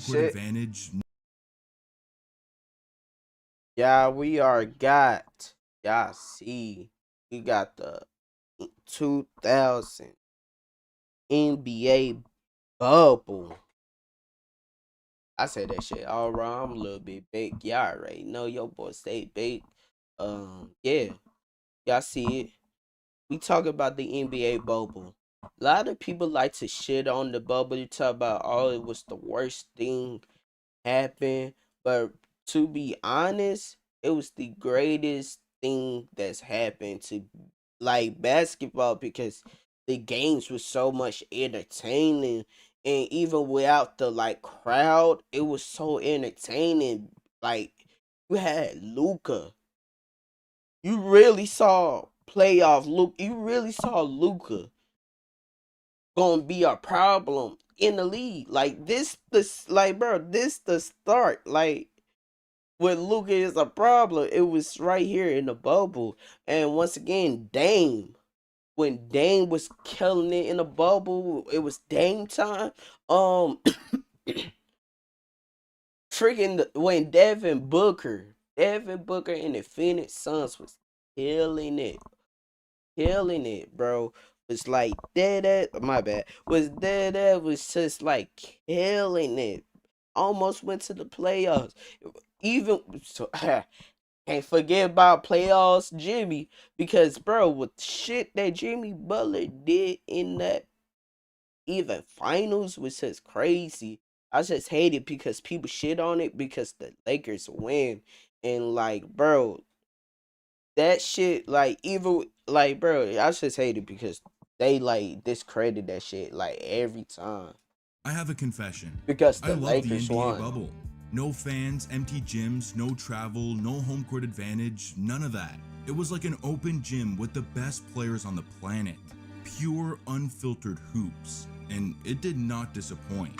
Court Shit. advantage. Yeah, we are got. Y'all see. We got the 2000 NBA bubble. I said that shit all wrong. I'm a little bit baked. Y'all already know your boy stay baked. Yeah. Y'all see it. We talk about the NBA bubble. A lot of people like to shit on the bubble. You talk about, oh, it was the worst thing happened. But to be honest, it was the greatest thing that's happened to like basketball because the games was so much entertaining, and even without the like crowd, it was so entertaining. Like you had Luca. You really saw playoff Luca. You really saw Luca gonna be a problem in the league. Like this like bro, this the start. Like when Luca is a problem, it was right here in the bubble. And once again, Dame. When Dame was killing it in the bubble, it was Dame time. Um freaking when Devin Booker and the Phoenix Suns was killing it. Killing it, bro. Was like that my bad. Was just like killing it. Almost went to the playoffs. Even so can't forget about playoffs Jimmy. Because bro, with shit that Jimmy Butler did in that even finals was just crazy. I just hate it because people shit on it because the Lakers win. And like, bro, that shit, like, even like, bro, I just hate it because they like discredit that shit like every time I have a confession. because I the love the Lakers NBA won. bubble. No fans, empty gyms, no travel, no home court advantage, none of that. It was like an open gym with the best players on the planet. Pure, unfiltered hoops. And it did not disappoint.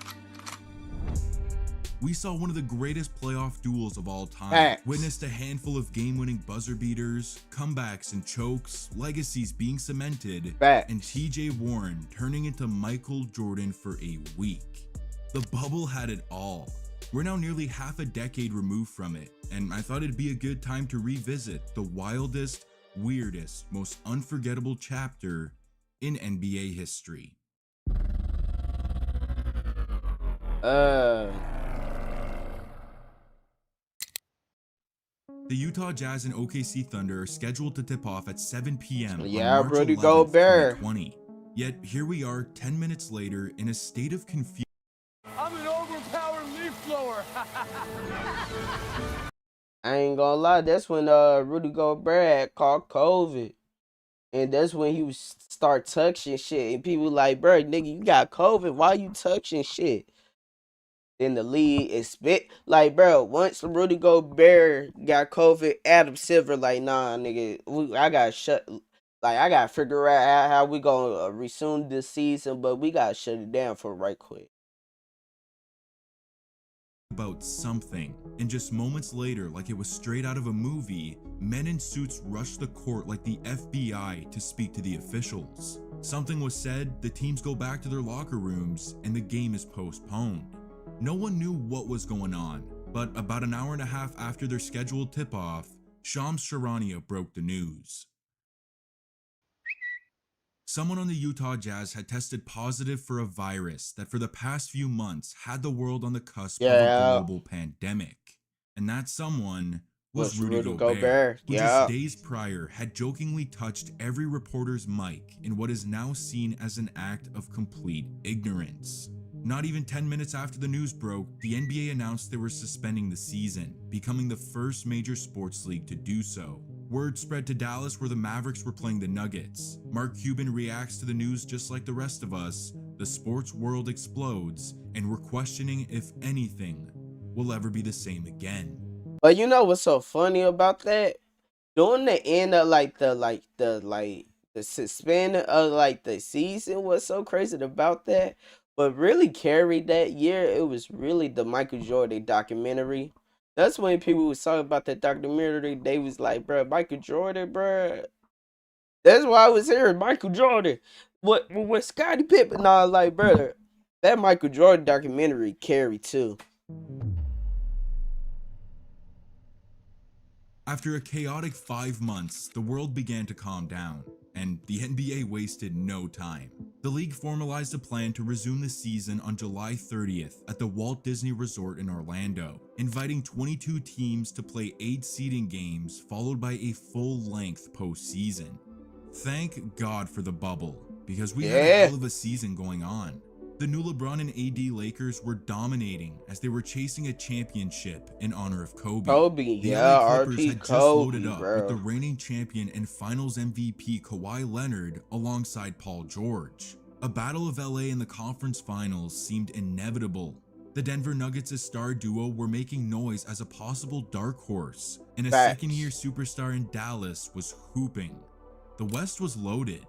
We saw one of the greatest playoff duels of all time, Facts. witnessed a handful of game-winning buzzer beaters, comebacks and chokes, legacies being cemented, Facts. and TJ Warren turning into Michael Jordan for a week. The bubble had it all. We're now nearly half a decade removed from it, and I thought it'd be a good time to revisit the wildest, weirdest, most unforgettable chapter in NBA history. Uh The Utah Jazz and OKC Thunder are scheduled to tip off at 7 p.m. on yeah, March Rudy 11th, Gobert. 2020. Yet here we are 10 minutes later in a state of confusion. I'm an overpowered leaf blower. I ain't gonna lie, that's when Rudy Gobert had caught COVID. And that's when he was start touching shit. And people like, bro, nigga, you got COVID. Why you touching shit? Then the league is spit. Like, bro, once Rudy Gobert got COVID, Adam Silver, like, nah, nigga, I gotta shut. Like, I gotta figure out how we gonna resume this season, but we gotta shut it down for right quick. About something, and just moments later, like it was straight out of a movie, men in suits rushed the court like the FBI to speak to the officials. Something was said, the teams go back to their locker rooms, and the game is postponed. No one knew what was going on, but about an hour and a half after their scheduled tip-off, Shams Charania broke the news. Someone on the Utah Jazz had tested positive for a virus that for the past few months had the world on the cusp of a Yeah, global pandemic. And that someone was was Rudy Rudy Gobert, Gobert. who just Yeah. days prior had jokingly touched every reporter's mic in what is now seen as an act of complete ignorance. Not even 10 minutes after the news broke, the NBA announced they were suspending the season, becoming the first major sports league to do so. Word spread to Dallas where the Mavericks were playing the Nuggets. Mark Cuban reacts to the news just like the rest of us. The sports world explodes, and we're questioning if anything will ever be the same again. But you know what's so funny about that? During the end of the suspend of like the season, what's so crazy about that? But really carried that year, it was really the Michael Jordan documentary. That's when people was talking about that documentary. They was like, bro, Michael Jordan, bro. That's why I was here, Michael Jordan. What Scottie Pippen? Nah, like, bro, that Michael Jordan documentary carried too. After a chaotic 5 months, the world began to calm down, and the NBA wasted no time. The league formalized a plan to resume the season on July 30th at the Walt Disney Resort in Orlando, inviting 22 teams to play 8 seeding games followed by a full-length postseason. Thank God for the bubble, because we had a hell of a season going on. The new LeBron and AD Lakers were dominating as they were chasing a championship in honor of Kobe. The LA Clippers had just loaded up with the reigning champion and finals MVP Kawhi Leonard alongside Paul George. A battle of LA in the conference finals seemed inevitable. The Denver Nuggets' star duo were making noise as a possible dark horse, and a second-year superstar in Dallas was hooping. The West was loaded.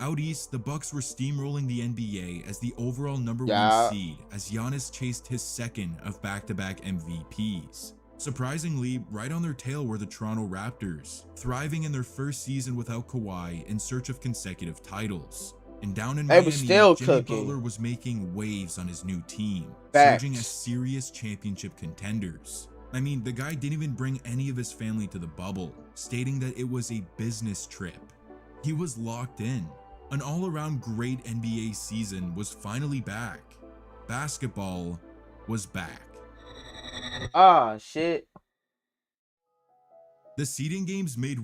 Out east, the Bucks were steamrolling the NBA as the overall number 1 seed as Giannis chased his second of back-to-back MVPs. Surprisingly, right on their tail were the Toronto Raptors, thriving in their first season without Kawhi in search of consecutive titles. And down in Miami, Jimmy Butler was making waves on his new team, surging as serious championship contenders. I mean, the guy didn't even bring any of his family to the bubble, stating that it was a business trip. He was locked in. An all-around great NBA season was finally back. Basketball was back. Ah, shit. The seeding games made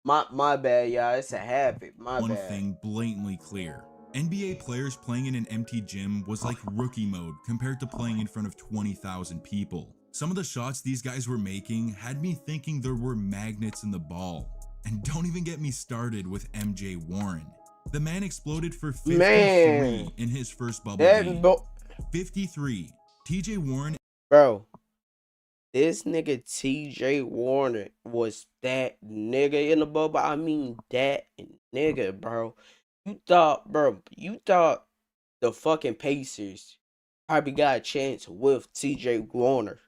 my bad, y'all. It's a habit. My one bad. thing blatantly clear. NBA players playing in an empty gym was like rookie mode compared to playing in front of 20,000 people. Some of the shots these guys were making had me thinking there were magnets in the ball. And don't even get me started with MJ Warren. The man exploded for 53 in his first bubble game. 53. TJ Warren. Bro, this nigga TJ Warren was that nigga in the bubble. I mean, that nigga, bro. You thought the fucking Pacers probably got a chance with TJ Warren.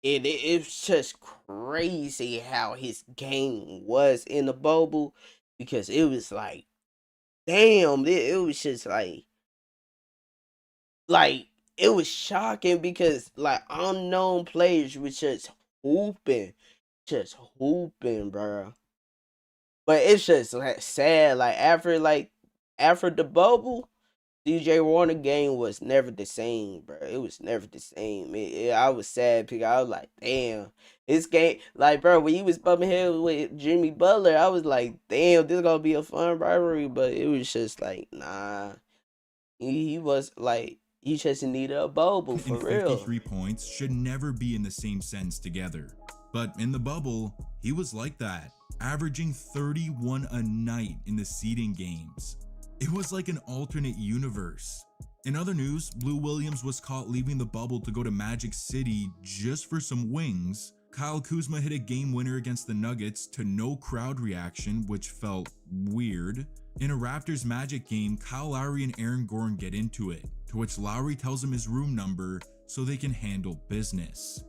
It's just crazy how his game was in the bubble, because it was like, damn, it was just like it was shocking, because like unknown players was just hooping, bro. But it's just like sad, like after the bubble, DJ Warner game was never the same, bro. It was never the same. I was sad because I was like, damn, this game, like, bro, when he was bumping heads with Jimmy Butler, I was like, damn, this is gonna be a fun rivalry. But it was just like, nah, he was like, he just needed a bubble for real. 53 points should never be in the same sentence together. But in the bubble, he was like that, averaging 31 a night in the seeding games. It was like an alternate universe. In other news, Lou Williams was caught leaving the bubble to go to Magic City just for some wings. Kyle Kuzma hit a game winner against the Nuggets to no crowd reaction, which felt weird. In a Raptors Magic game, Kyle Lowry and Aaron Gordon get into it, to which Lowry tells him his room number so they can handle business.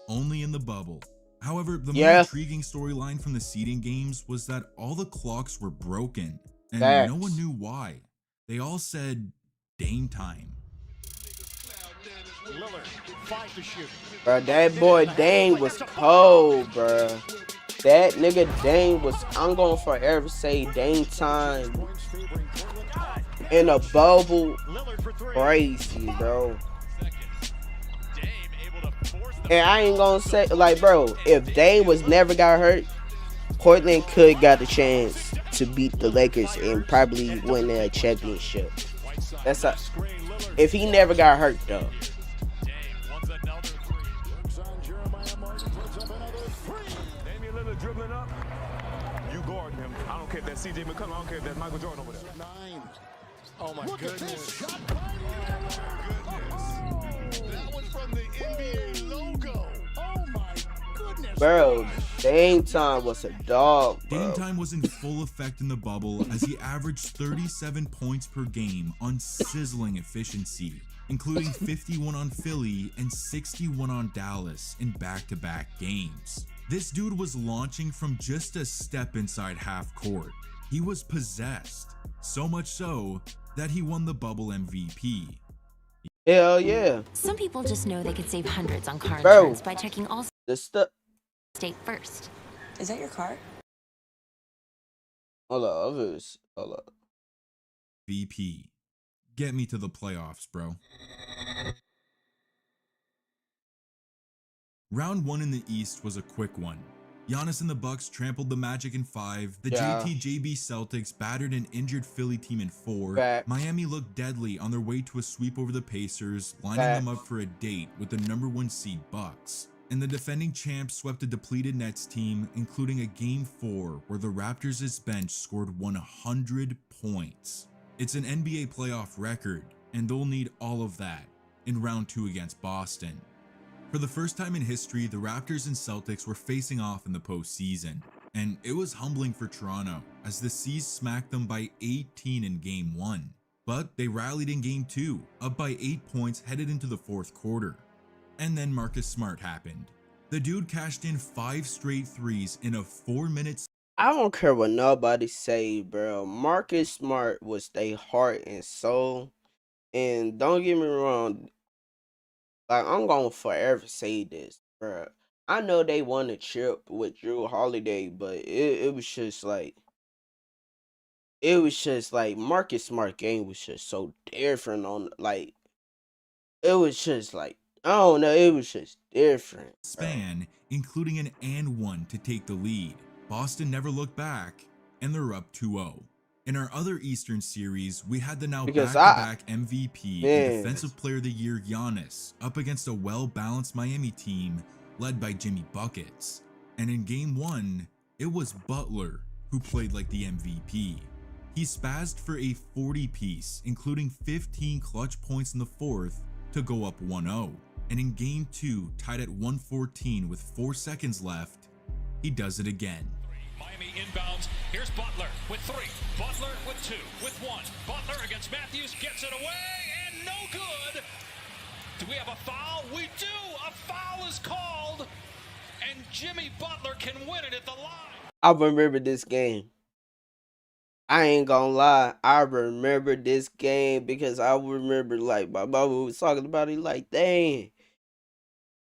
Only in the bubble. However, the more intriguing storyline from the seeding games was that all the clocks were broken. And no one knew why. They all said Dame time. Bro, that boy Dame was cold, bro. That nigga Dame was, I'm gonna forever say Dame time in a bubble, crazy, bro. And I ain't gonna say, like, bro, if Dame was never got hurt, Portland could got the chance to beat the Lakers and probably win a championship. That's a, if he never got hurt though. Dribbling up, you guard him. I don't care if that's CJ McCollum. I don't care if that's Michael Jordan over there. 9. Oh my goodness. Shot by that was from the NBA logo. Oh my goodness. Bro, Dame time was a dog, bro. Dame time was in full effect in the bubble as he averaged 37 points per game on sizzling efficiency, including 51 on Philly and 61 on Dallas in back-to-back games. This dude was launching from just a step inside half court. He was possessed, so much so that he won the bubble MVP. Hell yeah. Some people just know they could save hundreds on car Bro. insurance by checking The stuff. Allstate first. Is that your car? Hold up. VP. Get me to the playoffs, bro. Round 1 in the East was a quick one. Giannis and the Bucks trampled the Magic in 5. The Yeah. JTJB Celtics battered an injured Philly team in 4. Facts. Miami looked deadly on their way to a sweep over the Pacers, lining Facts. them up for a date with the #1 seed Bucks. And the defending champs swept a depleted Nets team, including a Game 4 where the Raptors' bench scored 100 points. It's an NBA playoff record, and they'll need all of that in round 2 against Boston. For the first time in history, the Raptors and Celtics were facing off in the postseason, and it was humbling for Toronto as the C's smacked them by 18 in Game 1. But they rallied in Game 2, up by 8 points headed into the 4th quarter. And then Marcus Smart happened. The dude cashed in 5 straight threes in a 4-minute. I don't care what nobody say, bro. Marcus Smart was their heart and soul. And don't get me wrong, like, I'm gonna forever say this, bro. I know they won a chip with Drew Holiday, but it was just like Marcus Smart game was just so different on, like, it was just like, I don't know, it was just different. Span, including an and one to take the lead. Boston never looked back, and they're up 2-0. In our other Eastern series, we had the now back-to-back MVP and Defensive Player of the Year Giannis up against a well-balanced Miami team led by Jimmy Buckets. And in Game 1, it was Butler who played like the MVP. He spazzed for a 40-piece, including 15 clutch points in the 4th to go up 1-0. And in Game 2, tied at 114 with 4 seconds left, he does it again. Miami inbounds. Here's Butler with 3. Butler with 2. With 1. Butler against Matthews gets it away and no good. Do we have a foul? We do. A foul is called, and Jimmy Butler can win it at the line. I remember this game. I ain't gonna lie. I remember this game because I remember, like, my mama was talking about it, like, dang,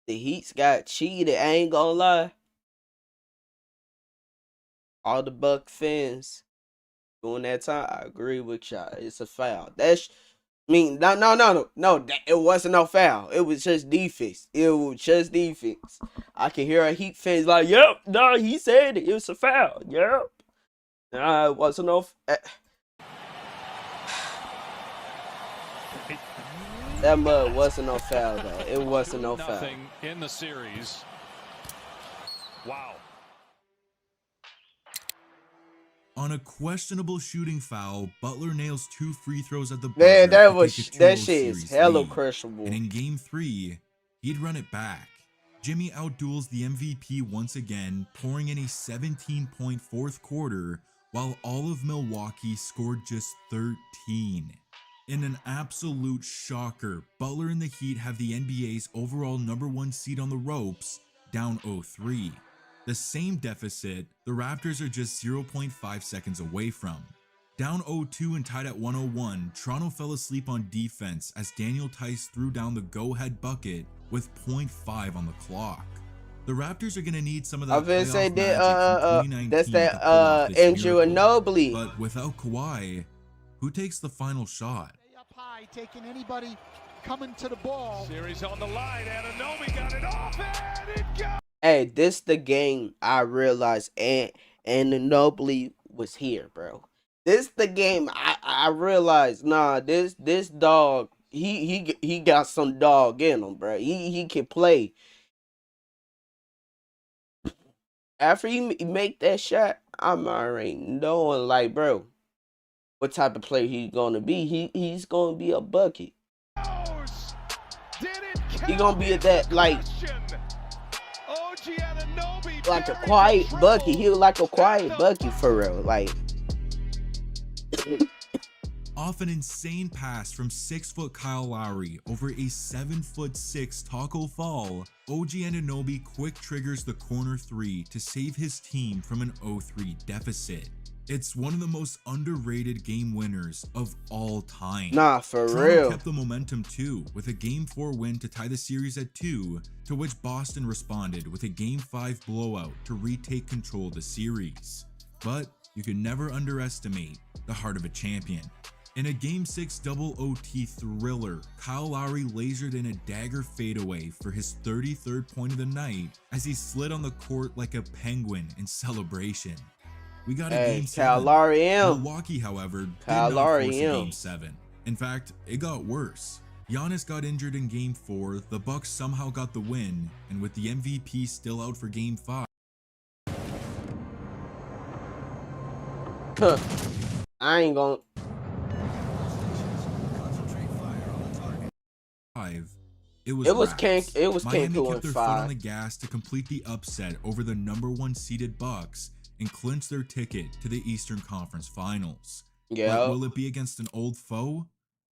the Heats got cheated. I ain't gonna lie. All the Buck fans during that time, I agree with y'all. It's a foul. No. It wasn't no foul. It was just defense. I can hear a Heat fans like, "Yep, no, he said it. It was a foul. Yep, nah, it wasn't no." That mud wasn't no foul though. It wasn't no foul. Nothing in the series. Wow. On a questionable shooting foul, Butler nails 2 free throws at the buzzer. Man, that to take a 2-0 shit is series hella lead. questionable. And in Game 3, he'd run it back. Jimmy outduels the MVP once again, pouring in a 17-point 4th quarter, while all of Milwaukee scored just 13. In an absolute shocker, Butler and the Heat have the NBA's overall #1 seed on the ropes, down 0-3. The same deficit the Raptors are just 0.5 seconds away from. Down 0-2 and tied at 101, Toronto fell asleep on defense as Daniel Tice threw down the go-ahead bucket with 0.5 on the clock. The Raptors are going to need some of that playoff magic from 2019 that's that to pull off this Andrew miracle. Ginobili. But without Kawhi, who takes the final shot? Up high, taking anybody coming to the ball. Series on the line. Anunoby got it off and it goes. Hey, this the game I realized and Ginobili was here, bro. This the game I realized, nah, this dog, he got some dog in him, bro. He can play. After he make that shot, I'm already knowing, like, bro, what type of player he's gonna be. He's gonna be a bucket. He gonna be at that, like a quiet bucket. He was like a quiet bucket for real. Like, off an insane pass from 6-foot Kyle Lowry over a 7'6" Taco Fall, OG Anunoby quick triggers the corner 3 to save his team from an 0-3 deficit. It's one of the most underrated game winners of all time. Nah, for Toronto real. kept the momentum too, with a Game 4 win to tie the series at 2, to which Boston responded with a Game 5 blowout to retake control of the series. But you can never underestimate the heart of a champion. In a Game 6 double OT thriller, Kyle Lowry lasered in a dagger fadeaway for his 33rd point of the night as he slid on the court like a penguin in celebration. We got a Game 7. Kyle Lowry M. Milwaukee, however, Kyle did not Lowry force a M. Game 7. In fact, it got worse. Giannis got injured in Game 4, the Bucks somehow got the win, and with the MVP still out for Game 5, I ain't gonna. it was It was wraps. Cancun Miami in kept their foot on 5. the gas to complete the upset over the #1 seeded Bucks and clinch their ticket to the Eastern Conference Finals. Yeah. But will it be against an old foe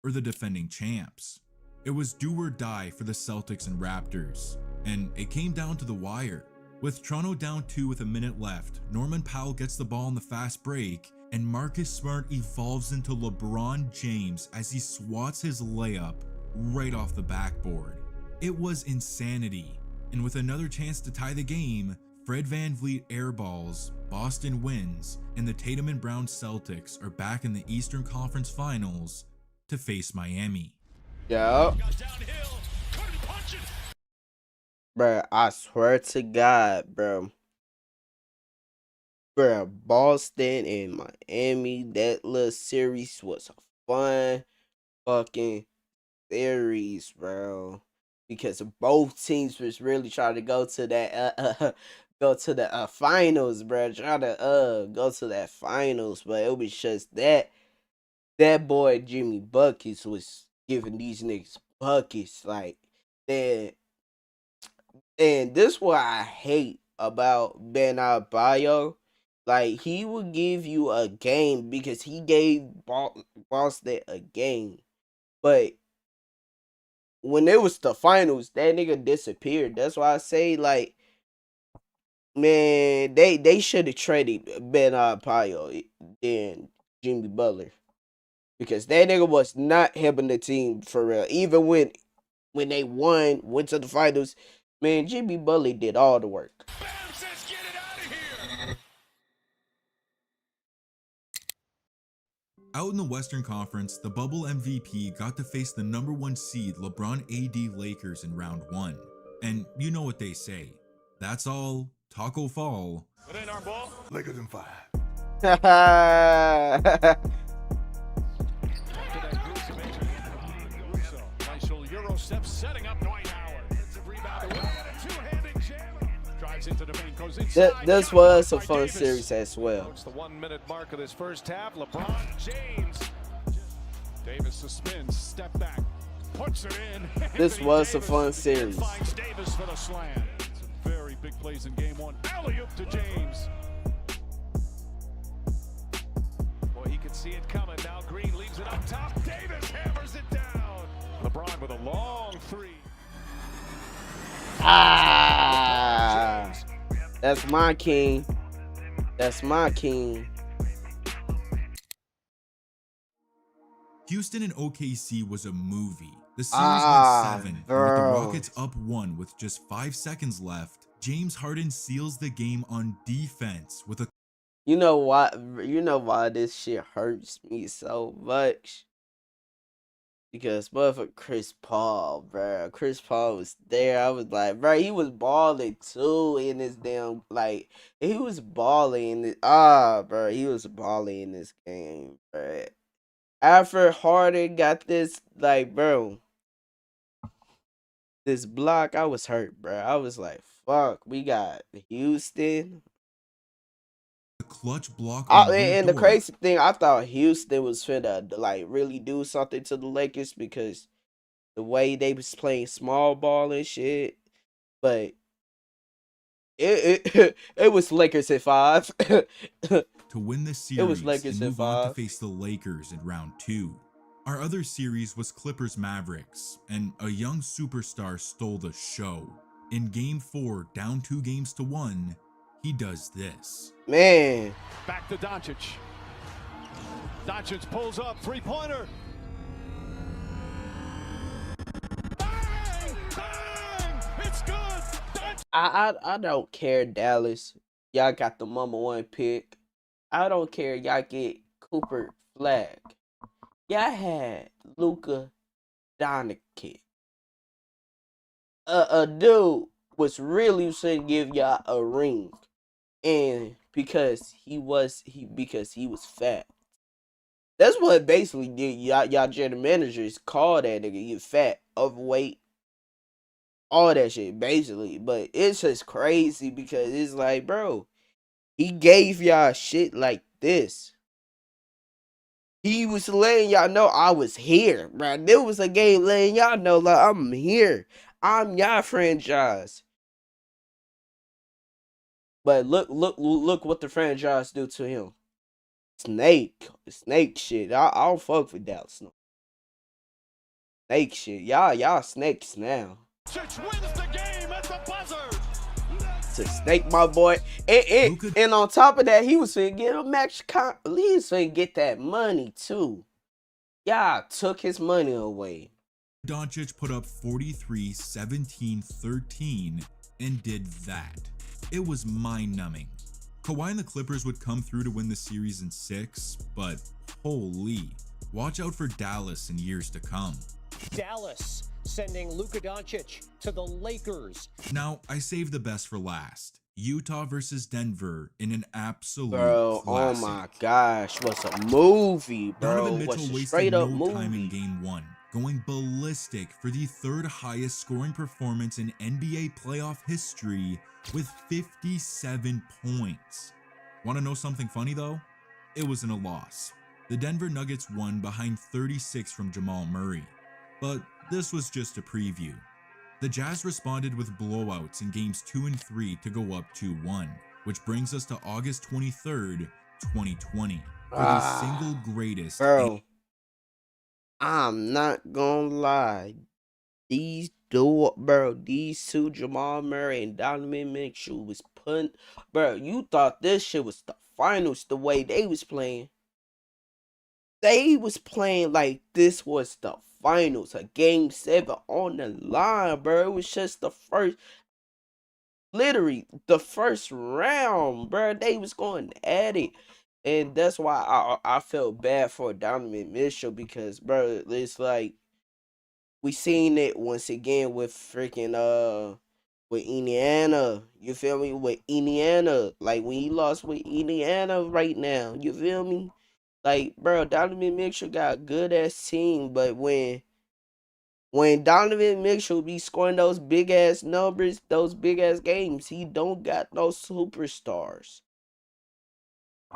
or the defending champs? It was do or die for the Celtics and Raptors, and it came down to the wire. With Toronto down 2 with a minute left, Norman Powell gets the ball on the fast break, and Marcus Smart evolves into LeBron James as he swats his layup right off the backboard. It was insanity, and with another chance to tie the game, Fred VanVleet airballs, Boston wins, and the Tatum and Brown Celtics are back in the Eastern Conference Finals to face Miami. Yeah. Bruh, I swear to God, bro. Bruh, Boston and Miami, that little series was a fun fucking series, bro. Because both teams was really trying to go to that go to the finals, bro. Trying to go to that finals, but it was just that boy Jimmy Buckets was giving these niggas buckets like that. And this what I hate about Ben Adebayo. Like, he would give you a game because he gave Boston a game. But when it was the finals, that nigga disappeared. That's why I say, like, man, they should have traded Ben Adebayo than Jimmy Butler. Because that nigga was not helping the team for real. Even when they went to the finals, man, Jimmy Butler did all the work. Out in the Western Conference, the bubble MVP got to face the #1 seed LeBron AD Lakers in round 1. And you know what they say. That's all Taco Fall. It ain't our ball. Lakers in 5. Nice little Euro step setting up Dwight Howard. It's a rebound away and a two-handed jam. Drives into the paint, goes inside. This was a fun series as well. It's the 1 minute mark of this first half. LeBron James. Davis suspends, step back, puts it in. This was a fun series. Finds Davis for the slam. Some very big plays in game 1. Alley-oop to James. Boy, he could see it coming. Now Green leaves it up top. Davis hammers it down. LeBron with a long three. That's my king. That's my king. Houston and OKC was a movie. The series went 7, and with the bro. Rockets up 1 with just 5 seconds left, James Harden seals the game on defense with a You know why this shit hurts me so much? Because motherfucker Chris Paul, bro. Chris Paul was there. I was like, bro, he was balling too in this damn, like, he was balling in this, bro, he was balling in this game, bro. After Harden got this, like, bro, this block, I was hurt, bro. I was like, fuck, we got Houston. clutch block on And the Dort. crazy thing, I thought Houston was finna like really do something to the Lakers because the way they was playing small ball and shit. But it was Lakers at 5. To win the series It was Lakers and in move on to 5. face the Lakers in round 2. Our other series was Clippers Mavericks, and a young superstar stole the show. In game 4, down 2 games to 1, he does this. Man. Back to Doncic. Doncic pulls up, three-pointer. Bang! Bang! It's good! I don't care, Dallas. Y'all got the #1 pick. I don't care. Y'all get Cooper Flag. Y'all had Luka Doncic. A dude was really saying give y'all a ring, and because he was fat. That's what basically did. Y'all general managers call that nigga. You fat, overweight, all that shit basically. But it's just crazy because it's like, bro, he gave y'all shit like this. He was letting y'all know I was here, bro. There was a game letting y'all know like I'm here. I'm y'all franchise. But look what the franchise do to him. Snake shit. I don't fuck with Dallas. No. Snake shit. Y'all snakes now. Wins the game at the buzzer. To snake my boy. And on top of that, he was finna get a max. He was finna get that money too. Y'all took his money away. Doncic put up 43, 17, 13 and did that. It was mind-numbing. Kawhi and the Clippers would come through to win the series in 6, but holy, watch out for Dallas in years to come. Dallas sending Luka Doncic to the Lakers. Now, I saved the best for last. Utah versus Denver in an absolute bro, classic. Oh my gosh, what's a movie, bro? Donovan Mitchell What's a wasted straight up no movie? time in Game 1, going ballistic for the 3rd highest scoring performance in NBA playoff history with 57 points. Want to know something funny though? It wasn't a loss. The Denver Nuggets won behind 36 from Jamal Murray. But this was just a preview. The Jazz responded with blowouts in games 2 and 3 to go up 2-1, which brings us to August 23rd, 2020, for the single greatest. Bro, I'm not gonna lie. These two, Jamal Murray and Donovan Mitchell was putting, bro, you thought this shit was the finals the way they was playing. They was playing like this was the finals, a game 7 on the line, bro. It was just literally the first round, bro. They was going at it. And that's why I felt bad for Donovan Mitchell because, bro, it's like we seen it once again with freaking with Indiana. You feel me? With Indiana, like when he lost with Indiana right now. You feel me? Like, bro, Donovan Mitchell got a good ass team, but when Donovan Mitchell be scoring those big ass numbers, those big ass games, he don't got no superstars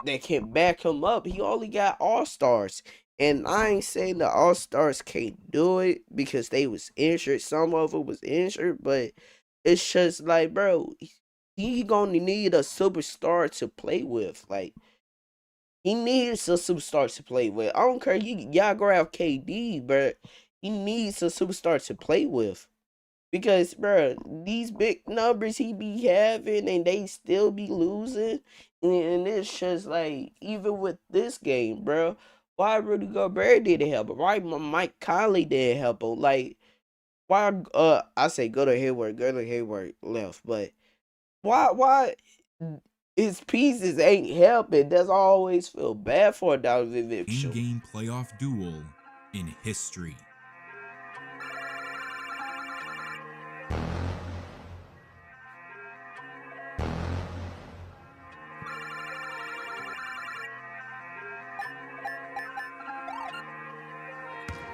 that can back him up. He only got all-stars. And I ain't saying the all-stars can't do it because they was injured. Some of them was injured, but it's just like, bro, he gonna need a superstar to play with. Like, he needs a superstar to play with. I don't care. Y'all grab KD, but he needs a superstar to play with. Because, bro, these big numbers he be having and they still be losing. And it's just like, even with this game, bro, why Rudy Gobert didn't help him? Why Mike Conley didn't help him? Like, why, I say go to Hayward left. But why his pieces ain't helping? That's I always feel bad for Donovan Mitchell. In-game playoff duel in history.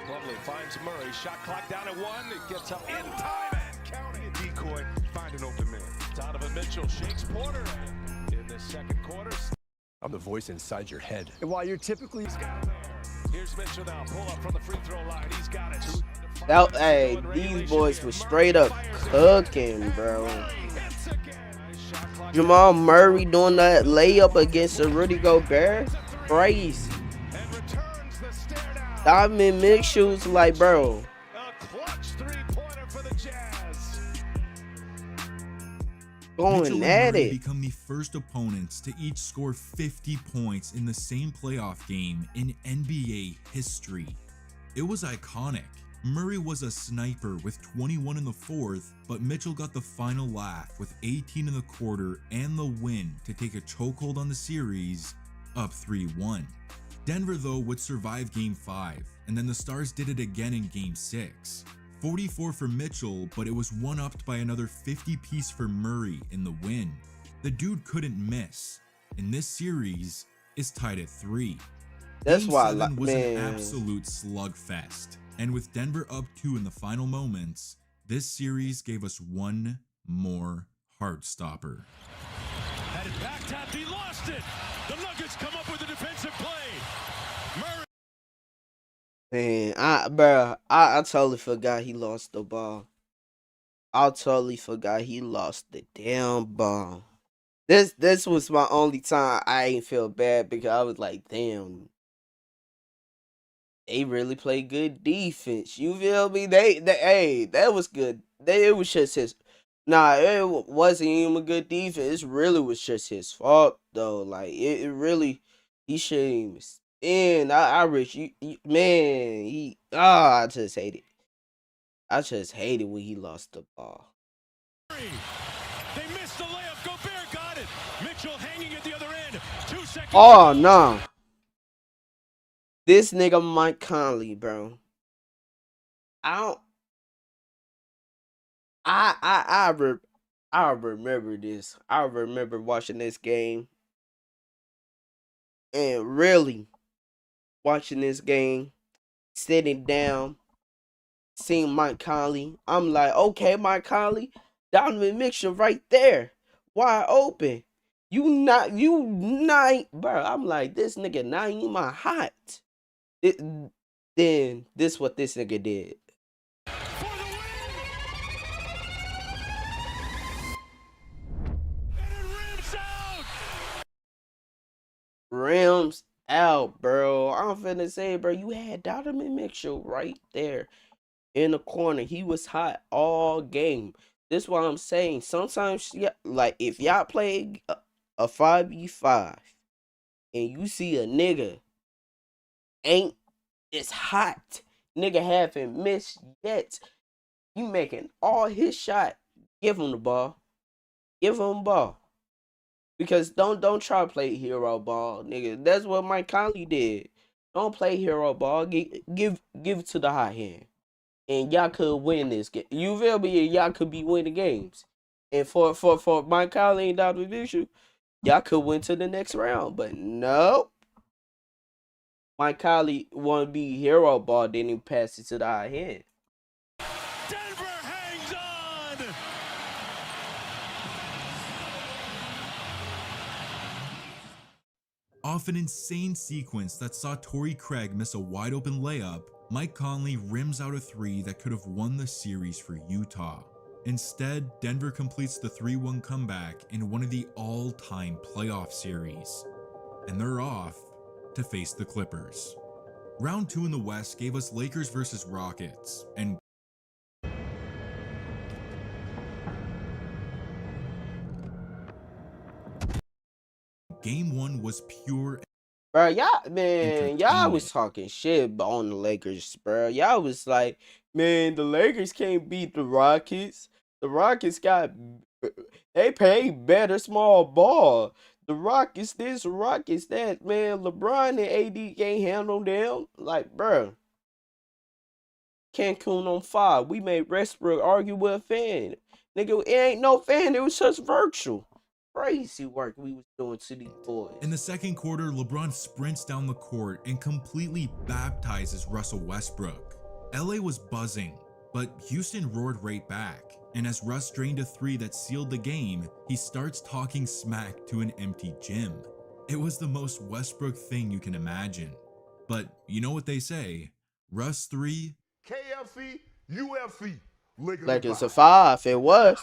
Lovely finds Murray. Shot clock down at 1. It gets up in time and counting a decoy. Find an open man. Donovan Mitchell shakes Porter in the second quarter. I'm the voice inside your head. And while you're typically... Here's Mitchell now. Pull up from the free throw line. He's got it. Hey, these boys was straight up cooking, bro. Jamal Murray doing that layup against a Rudy Gobert. Crazy. Donovan Mitchell's like, bro. going Mitchell at and Murray it. become the first opponents to each score 50 points in the same playoff game in NBA history. It was iconic. Murray was a sniper with 21 in the fourth, but Mitchell got the final laugh with 18 in the quarter and the win to take a chokehold on the series, up 3-1. Denver though would survive Game 5, and then the Stars did it again in Game 6. 44 for Mitchell, but it was one-upped by another 50-piece for Murray in the win. The dude couldn't miss, and this series is tied at 3. That's Game why, 7 was man. an absolute slugfest, and with Denver up 2 in the final moments, this series gave us one more heartstopper. Had it back tapped, he lost it. The Nuggets come up with a defensive play. Murray. Man, I totally forgot he lost the ball. I totally forgot he lost the damn ball. This was my only time I ain't feel bad because I was like, damn, they really play good defense. You feel me? Hey, that was good. It was just his. Nah, it wasn't even good defense. It really was just his fault though. Like it really, he shouldn't even stand. I wish man, I just hate it. I just hate it when he lost the ball. They missed the layup. Gobert got it. Mitchell hanging at the other end. 2 seconds. Oh no. This nigga Mike Conley, bro. I remember this. I remember watching this game and really watching this game, sitting down, seeing Mike Conley. I'm like, okay, Mike Conley, Donovan Mitchell right there, wide open. You not, bro. I'm like, this nigga not even my hot. Then this what this nigga did. For the win. And it rims out. Rims out, bro. I'm finna say, bro, you had Donovan Mitchell right there in the corner. He was hot all game. This what I'm saying. Sometimes, yeah, like if y'all play a 5v5 and you see a nigga ain't as hot, nigga haven't missed yet, you making all his shot, give him the ball. Give him the ball. Because don't try to play hero ball, nigga. That's what Mike Conley did. Don't play hero ball. Give it to the hot hand. And y'all could win this game. You feel me? Y'all could be winning games. And for Mike Conley and Dr. Bishop, y'all could win to the next round. But no. Mike Conley want to be hero ball, then he pass it to the hot hand. Denver hangs on. Off an insane sequence that saw Torrey Craig miss a wide open layup, Mike Conley rims out a 3 that could have won the series for Utah. Instead, Denver completes the 3-1 comeback in one of the all-time playoff series. And they're off to face the Clippers. Round 2 in the West gave us Lakers versus Rockets, and Game 1 was pure. Bro, y'all was talking shit on the Lakers, bro. Y'all was like, man, the Lakers can't beat the Rockets. The Rockets they play better small ball. The Rockets this, Rockets that, man. LeBron and AD can't handle them. Like, bro. Cancun on 5. We made Westbrook argue with a fan. Nigga, it ain't no fan. It was just virtual. Crazy work we was doing to these boys. In the second quarter, LeBron sprints down the court and completely baptizes Russell Westbrook. LA was buzzing, but Houston roared right back. And as Russ drained a 3 that sealed the game, he starts talking smack to an empty gym. It was the most Westbrook thing you can imagine. But you know what they say, Russ 3, KFC, UFC, Lakers a 5, it was.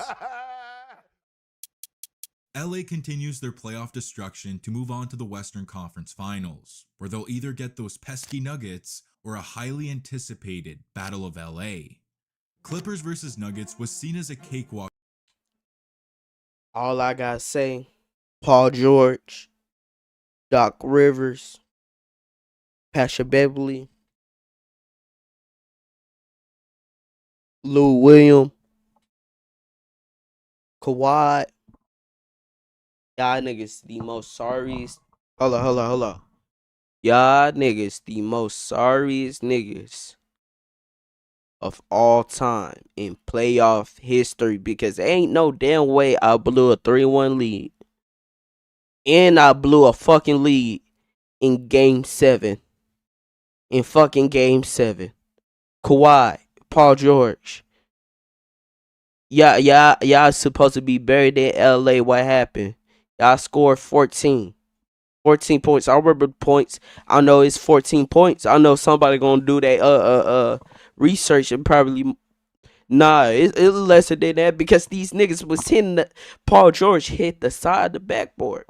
LA continues their playoff destruction to move on to the Western Conference Finals, where they'll either get those pesky Nuggets or a highly anticipated Battle of LA. Clippers versus Nuggets was seen as a cakewalk. All I gotta say, Paul George, Doc Rivers, Pasha Beverly, Lou Williams, Kawhi. Y'all niggas the most sorriest. Hold on. Y'all niggas the most sorriest niggas of all time in playoff history because ain't no damn way I blew a 3-1 lead. And I blew a fucking lead in game 7. In fucking game 7. Kawhi, Paul George. Y'all supposed to be buried in LA. What happened? Y'all scored 14. 14 points. I remember the points. I know it's 14 points. I know somebody gonna do that research and probably it's lesser than that because these niggas was hitting Paul George hit the side of the backboard.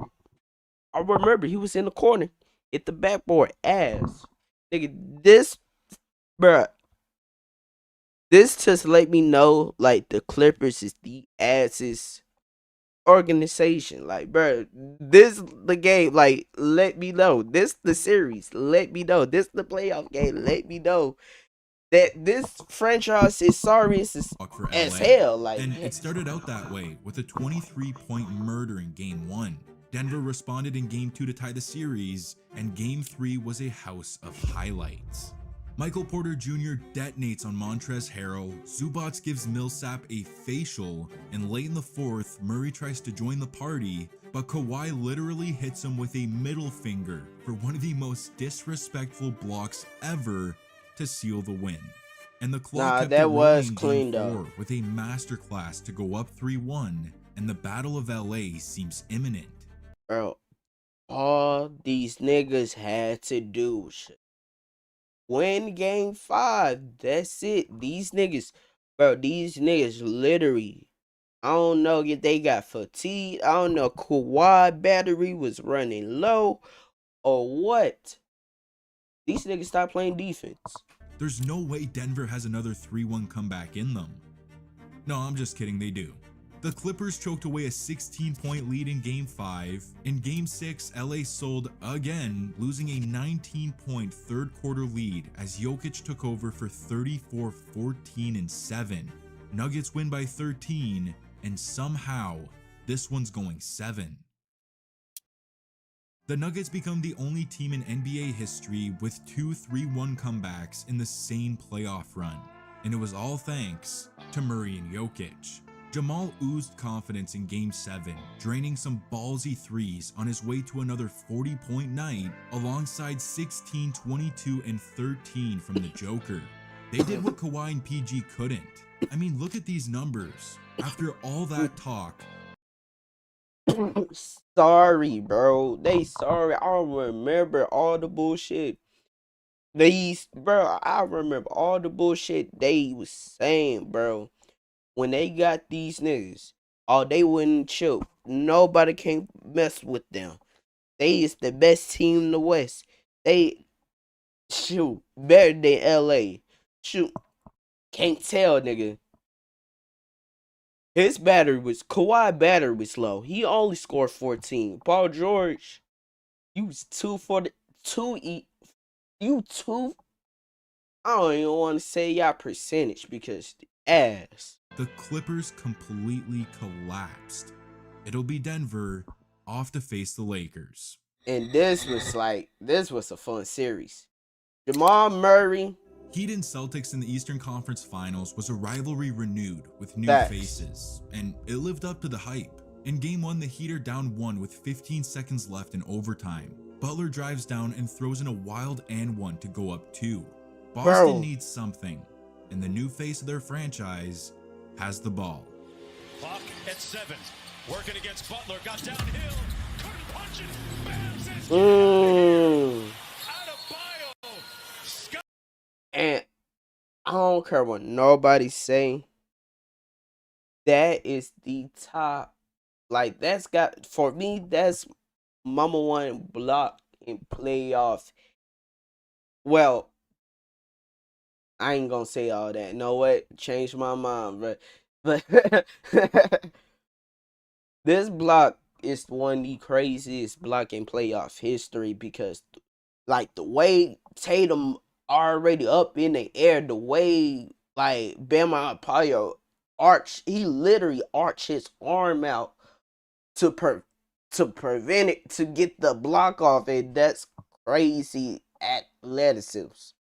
I remember he was in the corner, hit the backboard ass. Nigga, bruh, this just let me know like the Clippers is the ass's organization. Like, bro, this the game. Like, let me know. This the series. Let me know. This the playoff game. Let me know that this franchise is sorry as hell. Like, and it started out that way with a 23-point murder in Game 1. Denver responded in Game 2 to tie the series, and Game 3 was a house of highlights. Michael Porter Jr. detonates on Montrezl Harrell, Zubac gives Millsap a facial, and late in the fourth, Murray tries to join the party, but Kawhi literally hits him with a middle finger for one of the most disrespectful blocks ever to seal the win. And the clock kept that was rolling clean Game 4 though. with a masterclass to go up 3-1, and the Battle of LA seems imminent. Bro, all these niggas had to do win game 5. That's it. These niggas literally, I don't know if they got fatigued. I don't know, Kawhi battery was running low or what. These niggas stopped playing defense. There's no way Denver has another 3-1 comeback in them. No, I'm just kidding, they do. The Clippers choked away a 16-point lead in Game 5. In Game 6, LA sold again, losing a 19-point third-quarter lead as Jokic took over for 34, 14, and 7. Nuggets win by 13, and somehow, this one's going 7. The Nuggets become the only team in NBA history with 2 3-1 comebacks in the same playoff run, and it was all thanks to Murray and Jokic. Jamal oozed confidence in Game 7, draining some ballsy threes on his way to another 40-point night alongside 16, 22, and 13 from the Joker. They did what Kawhi and PG couldn't. I mean, look at these numbers. After all that talk, sorry, bro. They sorry. I remember all the bullshit. I remember all the bullshit they was saying, bro. When they got these niggas, they wouldn't chill. Nobody can mess with them. They is the best team in the West. They shoot better than LA. Shoot, can't tell, nigga. Kawhi battery was low. He only scored 14. Paul George, you was 2 for the 2 you 2. I don't even want to say y'all percentage because the ass. The Clippers completely collapsed. It'll be Denver off to face the Lakers. And this was a fun series. Jamal Murray. Heat and Celtics in the Eastern Conference Finals was a rivalry renewed with new faces, and it lived up to the hype. In Game 1, the Heat are down 1 with 15 seconds left in overtime. Butler drives down and throws in a wild and 1 to go up 2. Boston needs something, and the new face of their franchise has the ball. Clock at 7. Working against Butler. Got downhill. Couldn't punch it. Bams it. Out of bio. And I don't care what nobody say. That is the top. Like, for me, that's number 1 block in playoff. Well, I ain't gonna say all that. Know what? Changed my mind, but This block is one of the craziest block in playoff history because, like, the way Tatum already up in the air, the way, like, Bama Adebayo he literally arched his arm out to prevent it, to get the block off, and that's crazy athleticism.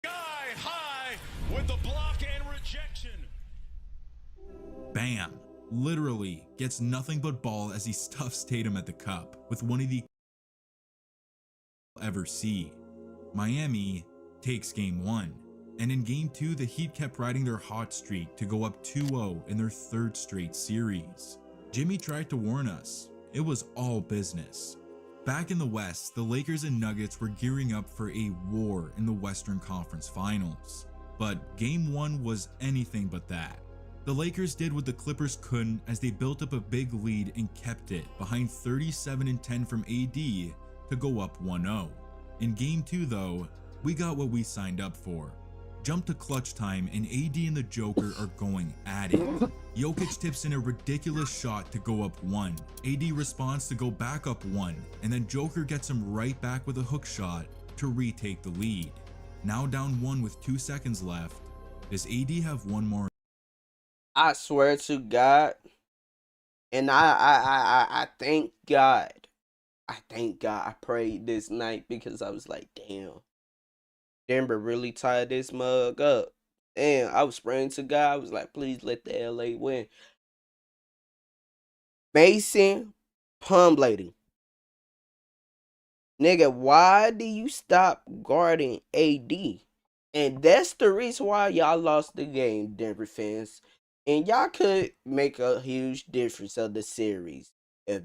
Sky high with the block and rejection. Bam! Literally gets nothing but ball as he stuffs Tatum at the cup with one of the ever see. Miami takes game 1, and in game 2 the Heat kept riding their hot streak to go up 2-0 in their third straight series. Jimmy tried to warn us, it was all business. Back in the West, the Lakers and Nuggets were gearing up for a war in the Western Conference Finals, but game 1 was anything but that. The Lakers did what the Clippers couldn't as they built up a big lead and kept it behind 37-10 from AD to go up 1-0. In game 2 though, we got what we signed up for. Jump to clutch time and AD and the Joker are going at it. Jokic tips in a ridiculous shot to go up 1. AD responds to go back up 1, and then Joker gets him right back with a hook shot to retake the lead. Now down 1 with 2 seconds left. Does AD have one more? I swear to God, and I thank God. I thank God I prayed this night because I was like, damn, Denver really tied this mug up. And I was praying to God. I was like, please let the LA win. Mason Plumlee. Nigga, why do you stop guarding AD? And that's the reason why y'all lost the game, Denver fans. And y'all could make a huge difference of the series if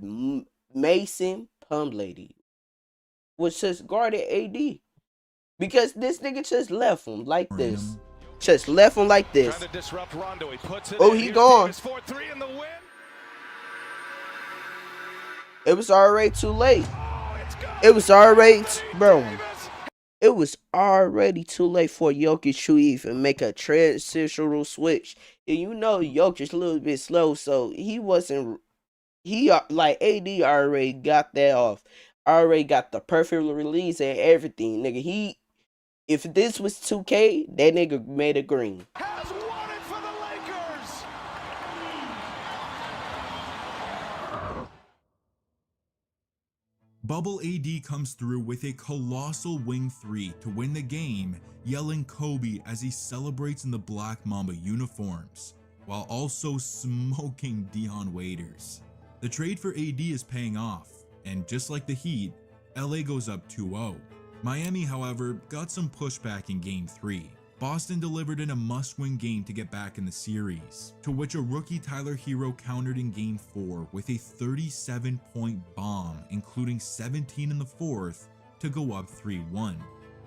Mason Plumlee was just guarding AD. Because this nigga just left him like this. Just left him like this. Trying to disrupt Rondo. He puts it Oh, in. he Here's gone. Davis for 3 in the win. It was already too late. Oh, it's gone. It was already, bro. Davis. It was already too late for Jokic to even make a transitional switch. And you know Jokic a little bit slow, so he wasn't. Like AD already got that off. Already got the perfect release and everything, nigga. If this was 2K, that nigga made it green. Has won it for the Lakers. Bubble AD comes through with a colossal wing 3 to win the game, yelling Kobe as he celebrates in the Black Mamba uniforms, while also smoking Dion Waiters. The trade for AD is paying off, and just like the Heat, LA goes up 2-0. Miami, however, got some pushback in game 3. Boston delivered in a must-win game to get back in the series, to which a rookie Tyler Hero countered in game 4 with a 37-point bomb, including 17 in the fourth, to go up 3-1.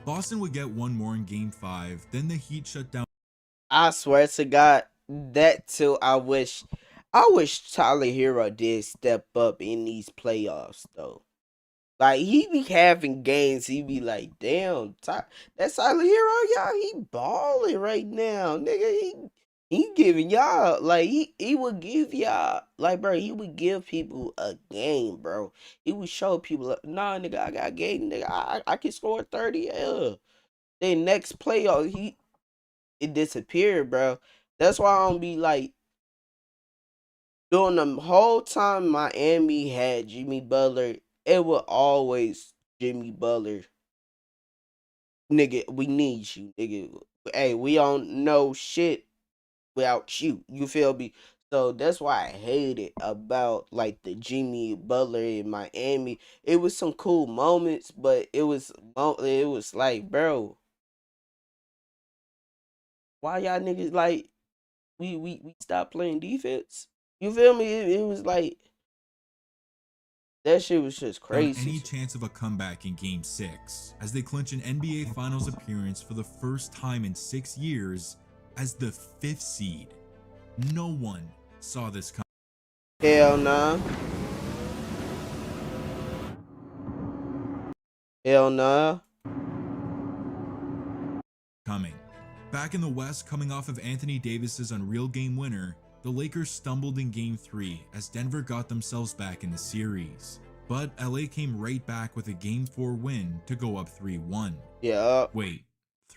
Boston would get one more in game 5, then the Heat shut down. I swear to God, that too. I wish Tyler Hero did step up in these playoffs though. Like, he be having games, he be like, damn, that's Tyler Hero, y'all, he balling right now, nigga. He giving y'all, like, he would give y'all, like, bro, he would give people a game, bro. He would show people, like, nah, nigga, I got a game, nigga, I can score 30, Then next playoff, it disappeared, bro. That's why I don't be, like, during the whole time Miami had Jimmy Butler, it was always Jimmy Butler. Nigga, we need you, nigga. Hey, we don't know shit without you. You feel me? So that's why I hate it about, like, the Jimmy Butler in Miami. It was some cool moments, but it was like, bro, why y'all niggas, like, we stopped playing defense? You feel me? It was like, that shit was just crazy. Any chance of a comeback in game 6 as they clinch an NBA Finals appearance for the first time in 6 years as the 5th seed. No one saw this coming. Hell nah. Hell nah. Back in the West, coming off of Anthony Davis's unreal game winner, The Lakers stumbled in Game 3 as Denver got themselves back in the series, but LA came right back with a Game 4 win to go up 3-1. Yeah. Wait,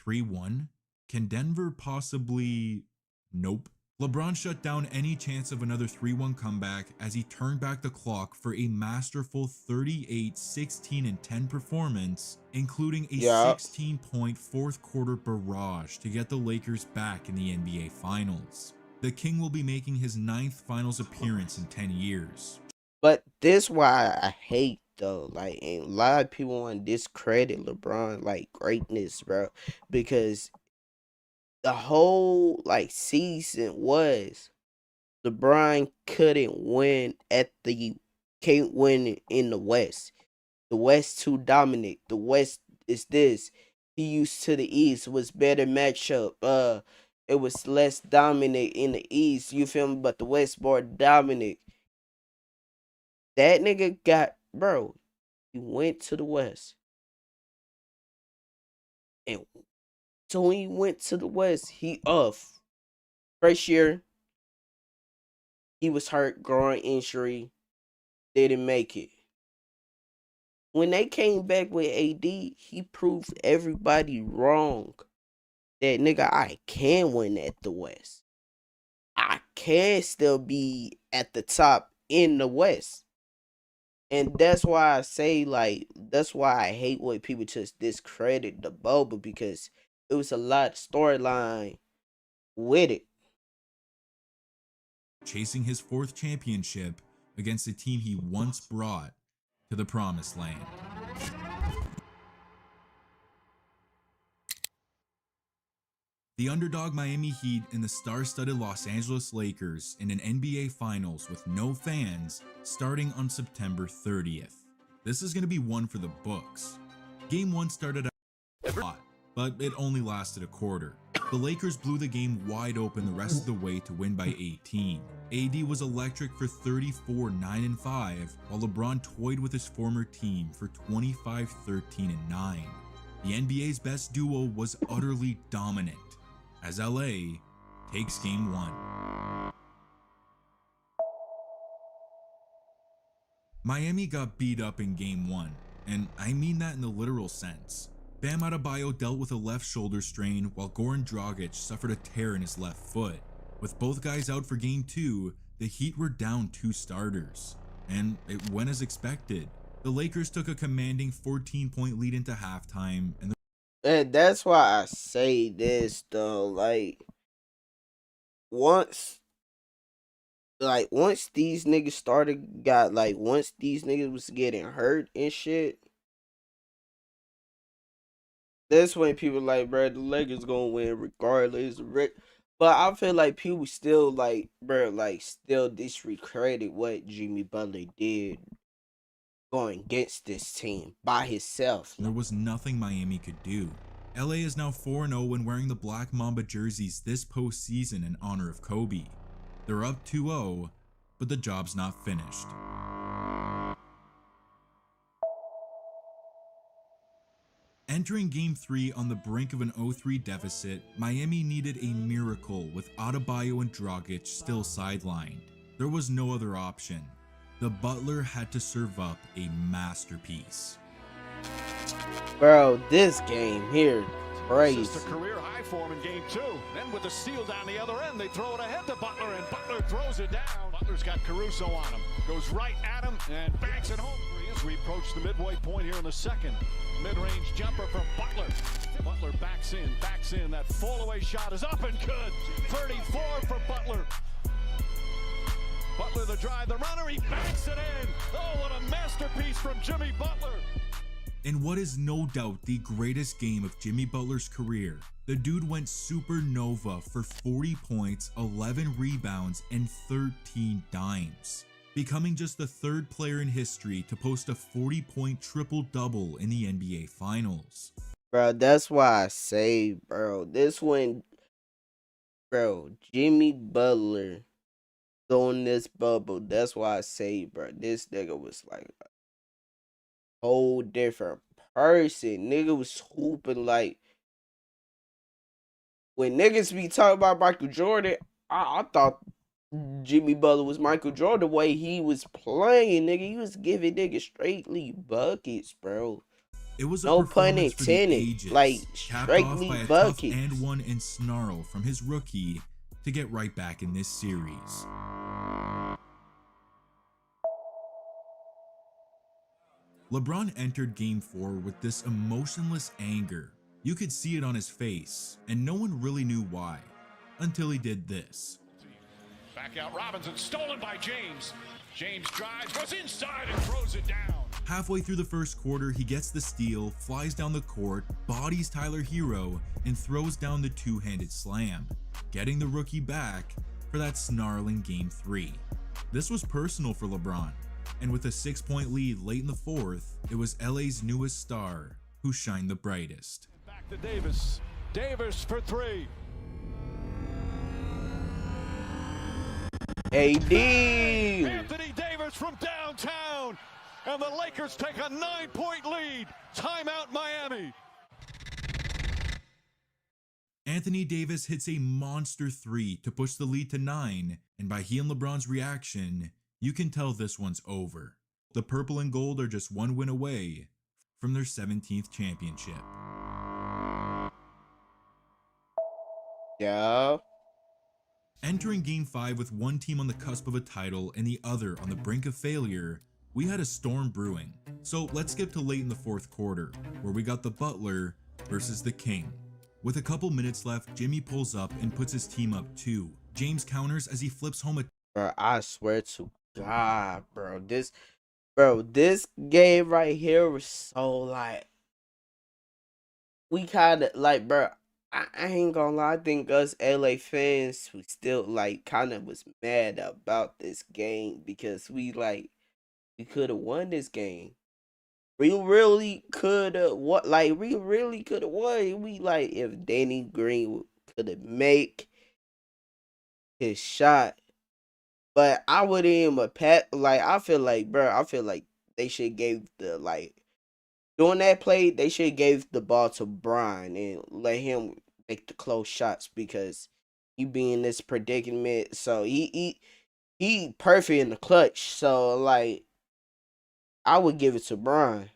3-1? Can Denver possibly... Nope. LeBron shut down any chance of another 3-1 comeback as he turned back the clock for a masterful 38, 16, and 10 performance, including a 16-point fourth quarter barrage to get the Lakers back in the NBA Finals. The King will be making his 9th Finals appearance in 10 years. But this why I hate though, like, and a lot of people want to discredit LeBron like greatness, bro, because the whole like season was LeBron can't win in the West. The West too dominant. The West is this. He used to the East was better matchup. It was less dominant in the East. You feel me? But the West more dominant. That nigga got, bro. He went to the West, and so when he went to the West, he first year. He was hurt, groin injury, didn't make it. When they came back with AD, he proved everybody wrong. That nigga, I can win at the West. I can still be at the top in the West. And that's why I say, like, that's why I hate when people just discredit the bubble, because it was a lot of storyline with it. Chasing his 4th championship against a team he once brought to the promised land. The underdog Miami Heat and the star-studded Los Angeles Lakers in an NBA Finals with no fans starting on September 30th. This is going to be one for the books. Game 1 started out hot, but it only lasted a quarter. The Lakers blew the game wide open the rest of the way to win by 18. AD was electric for 34, 9, and 5, while LeBron toyed with his former team for 25, 13, and 9. The NBA's best duo was utterly dominant, as LA takes Game 1. Miami got beat up in Game 1, and I mean that in the literal sense. Bam Adebayo dealt with a left shoulder strain, while Goran Dragic suffered a tear in his left foot. With both guys out for Game 2, the Heat were down 2 starters, and it went as expected. The Lakers took a commanding 14-point lead into halftime, and that's why I say this though, like, once these niggas once these niggas was getting hurt and shit, that's when people like, bro, the Lakers gonna win regardless. But I feel like people still like, bro, like still discredit what Jimmy Butler did going against this team by himself. there was nothing Miami could do. LA is now 4-0 when wearing the Black Mamba jerseys this postseason in honor of Kobe. They're up 2-0, but the job's not finished. Entering Game 3 on the brink of an 0-3 deficit, Miami needed a miracle with Adebayo and Dragic still sidelined. There was no other option. The Butler had to serve up a masterpiece. Bro, this game here, crazy. It's just a career high for him in Game 2. Then with the steal down the other end, they throw it ahead to Butler, and Butler throws it down. Butler's got Caruso on him. Goes right at him and banks it home. As we approach the midway point here in the second. Mid-range jumper from Butler. Butler backs in. That fall-away shot is up and good. 34 for Butler. Butler the drive, the runner, he banks it in. Oh, what a masterpiece from Jimmy Butler. In what is no doubt the greatest game of Jimmy Butler's career, the dude went supernova for 40 points, 11 rebounds, and 13 dimes, becoming just the 3rd player in history to post a 40-point triple-double in the NBA Finals. Bro, that's why I say, bro, Jimmy Butler throwing this bubble, that's why I say, bro, this nigga was like a whole different person. Nigga was hooping like, when niggas be talking about Michael Jordan, I thought Jimmy Butler was Michael Jordan, the way he was playing, nigga. He was giving niggas straightly buckets, bro. It was a No pun performance for the intended. ages, Like, capped off straightly by a buckets. tough and one in snarl from his rookie to get right back in this series. LeBron entered Game 4 with this emotionless anger. You could see it on his face, and no one really knew why, until he did this. Back out Robinson, stolen by James. James drives, goes inside and throws it down. Halfway through the first quarter, he gets the steal, flies down the court, bodies Tyler Hero, and throws down the two-handed slam, getting the rookie back for that snarling Game 3. This was personal for LeBron, and with a 6-point lead late in the fourth, it was LA's newest star who shined the brightest. Back to Davis. Davis for three. AD. Anthony Davis from downtown. And the Lakers take a 9-point lead. Timeout Miami. Anthony Davis hits a monster 3 to push the lead to 9, and by he and LeBron's reaction, you can tell this one's over. The purple and gold are just one win away from their 17th championship. Yeah. Entering Game 5 with one team on the cusp of a title and the other on the brink of failure, we had a storm brewing. So let's skip to late in the fourth quarter, where we got the Butler versus the King. With a couple minutes left, Jimmy pulls up and puts his team up 2. James counters as he flips home a Bro, I swear to God, bro. This game right here was so like, we kind of like, bro, I ain't gonna lie. I think us LA fans, we still like kind of was mad about this game because we could have won this game. We really could have won. Like, we really could have won. We like, if Danny Green could have make his shot. But I wouldn't even like, I feel like, bro, they should gave the, like, doing that play, they should gave the ball to Brian and let him make the close shots because he be in this predicament. So he perfect in the clutch. So, like, I would give it to Brian.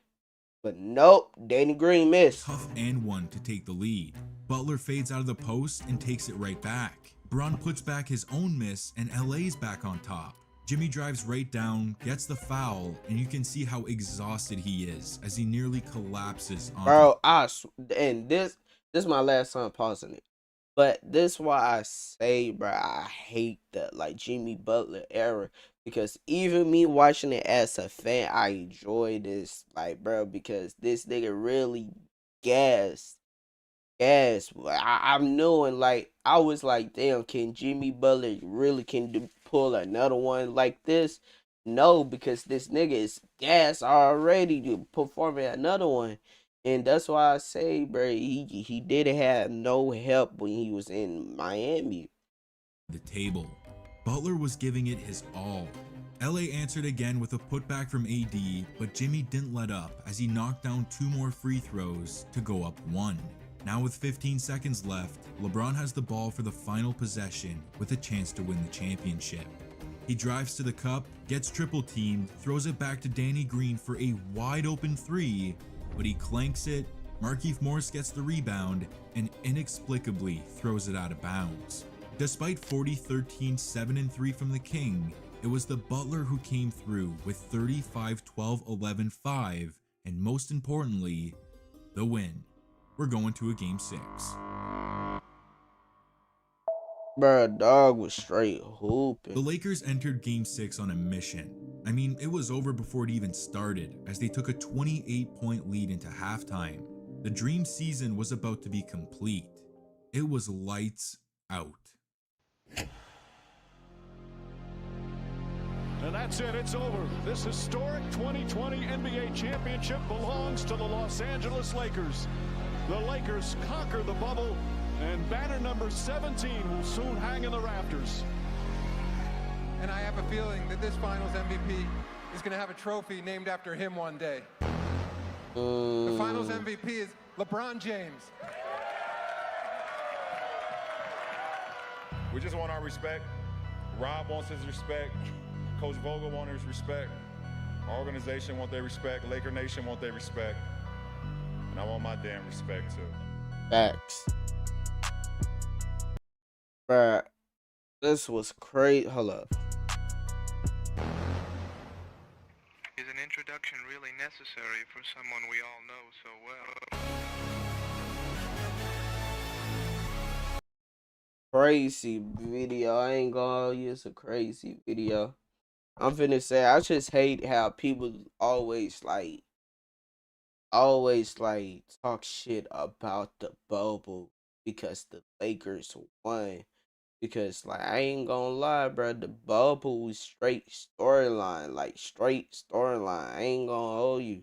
But nope, Danny Green missed. tough and one to take the lead. Butler fades out of the post and takes it right back. Bron puts back his own miss and LA's back on top. Jimmy drives right down, gets the foul, and you can see how exhausted he is as he nearly collapses on. Bro, and this is my last time pausing it. But this why I say, bro, I hate the like Jimmy Butler era because even me watching it as a fan, I enjoy this, like, bro, because this nigga really gassed. I'm knowing, like, I was like, damn, can Jimmy Butler really pull another one like this? No, because this nigga is gas already to performing another one. And that's why I say, bro, he didn't have no help when he was in Miami. The table. Butler was giving it his all. LA answered again with a putback from AD, but Jimmy didn't let up as he knocked down 2 more free throws to go up 1. Now with 15 seconds left, LeBron has the ball for the final possession with a chance to win the championship. He drives to the cup, gets triple teamed, throws it back to Danny Green for a wide open 3, but he clanks it, Markieff Morris gets the rebound, and inexplicably throws it out of bounds. Despite 40-13, 7-3 from the King, it was the Butler who came through with 35, 12, 11, 5, and most importantly, the win. We're going to a Game 6. Bro, dog was straight hooping. The Lakers entered Game 6 on a mission. I mean, it was over before it even started, as they took a 28-point lead into halftime. The dream season was about to be complete. It was lights out. And that's it. It's over. This historic 2020 NBA championship belongs to the Los Angeles Lakers. The Lakers conquer the bubble, and banner number 17 will soon hang in the rafters. And I have a feeling that this finals MVP is going to have a trophy named after him one day. The finals MVP is LeBron James. We just want our respect. Rob wants his respect. Coach Vogel wants his respect. Our organization want their respect. Laker Nation want their respect. And I want my damn respect too. Facts. Bruh, this was crazy. Hold up. Is an introduction really necessary for someone we all know so well? Crazy video. I ain't gonna use a crazy video. I'm finna say I just hate how people always talk shit about the bubble because the Lakers won. Because like I ain't gonna lie, bro, the bubble was straight storyline, I ain't gonna hold you,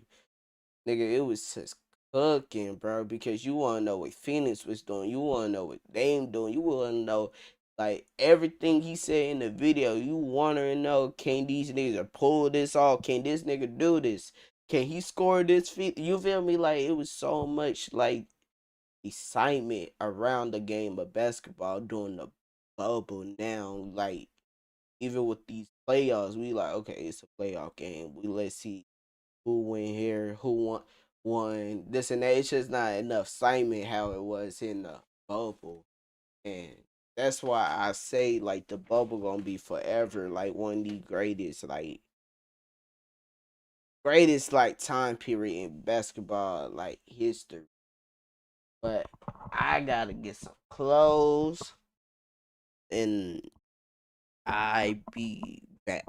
nigga. It was just cooking, bro. Because you wanna know what Phoenix was doing, you wanna know what Dame doing, you wanna know like everything he said in the video. You wanna know, can these niggas pull this off? Can this nigga do this? Can he score this feat? You feel me? Like it was so much like excitement around the game of basketball during the bubble now. Like even with these playoffs, we like, okay, it's a playoff game. Let's see who win here, who won this and that. It's just not enough excitement how it was in the bubble. And that's why I say like the bubble gonna be forever like one of the greatest like time period in basketball like history. But I gotta get some clothes and I be back.